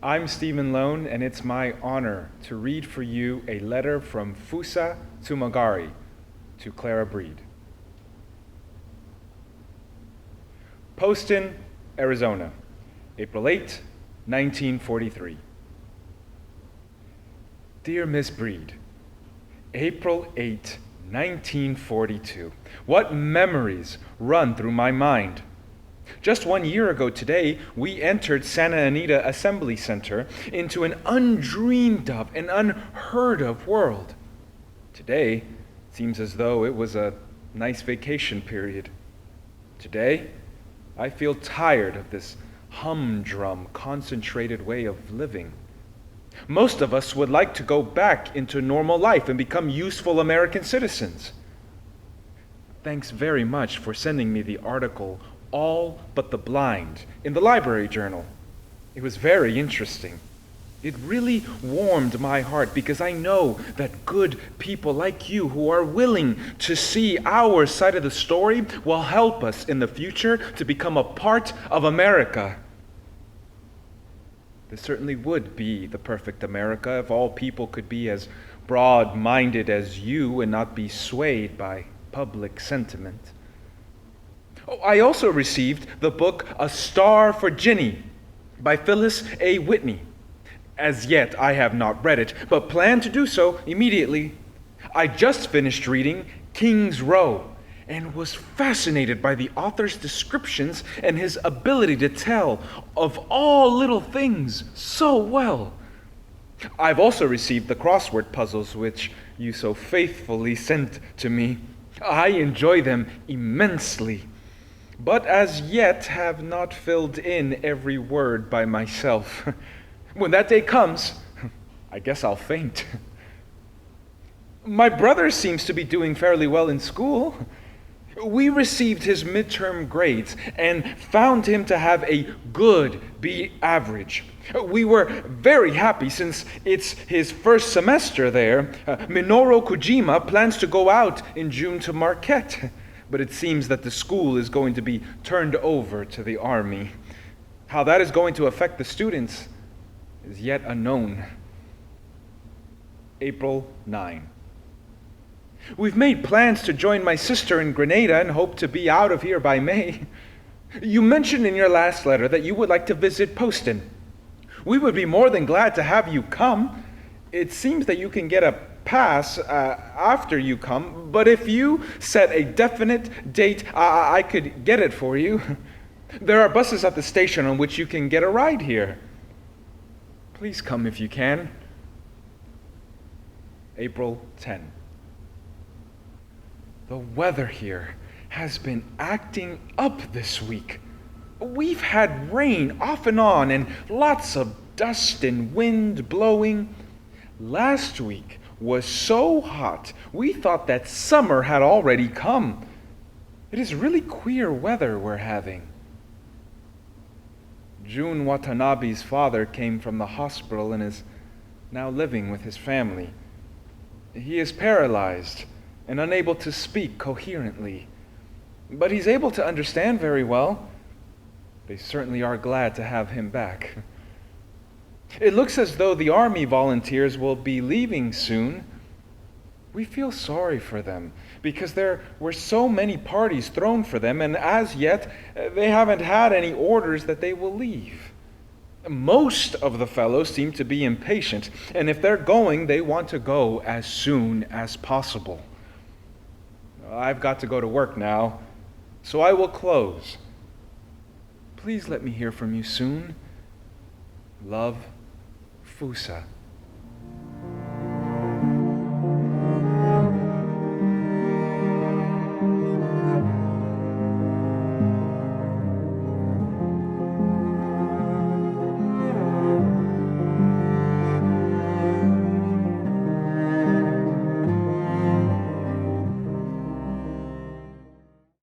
I'm Stephen Lone, and it's my honor to read for you a letter from Fusa, Tsumagari, to Clara Breed. Poston, Arizona, April 8, 1943. Dear Miss Breed, April 8, 1942. What memories run through my mind. Just 1 year ago today, we entered Santa Anita Assembly Center into an undreamed of and unheard of world. Today, it seems as though it was a nice vacation period. Today, I feel tired of this humdrum, concentrated way of living. Most of us would like to go back into normal life and become useful American citizens. Thanks very much for sending me the article, All But the Blind, in the Library Journal. It was very interesting. It really warmed my heart because I know that good people like you who are willing to see our side of the story will help us in the future to become a part of America. This certainly would be the perfect America if all people could be as broad-minded as you and not be swayed by public sentiment. Oh, I also received the book A Star for Ginny by Phyllis A. Whitney. As yet, I have not read it, but plan to do so immediately. I just finished reading King's Row and was fascinated by the author's descriptions and his ability to tell of all little things so well. I've also received the crossword puzzles which you so faithfully sent to me. I enjoy them immensely, but as yet have not filled in every word by myself. When that day comes, I guess I'll faint. My brother seems to be doing fairly well in school. We received his midterm grades and found him to have a good B average. We were very happy since it's his first semester there. Minoru Kojima plans to go out in June to Marquette, but it seems that the school is going to be turned over to the Army. How that is going to affect the students is yet unknown. April 9. We've made plans to join my sister in Grenada and hope to be out of here by May. You mentioned in your last letter that you would like to visit Poston. We would be more than glad to have you come. It seems that you can get a pass after you come, but if you set a definite date, I could get it for you. There are buses at the station on which you can get a ride here. Please come if you can. April 10. The weather here has been acting up this week. We've had rain off and on and lots of dust and wind blowing. Last week was so hot, we thought that summer had already come. It is really queer weather we're having. Jun Watanabe's father came from the hospital and is now living with his family. He is paralyzed and unable to speak coherently, but he's able to understand very well. They certainly are glad to have him back. It looks as though the Army volunteers will be leaving soon. We feel sorry for them because there were so many parties thrown for them, and as yet they haven't had any orders that they will leave. Most of the fellows seem to be impatient, and if they're going, they want to go as soon as possible. I've got to go to work now, so I will close. Please let me hear from you soon. Love, Fusa.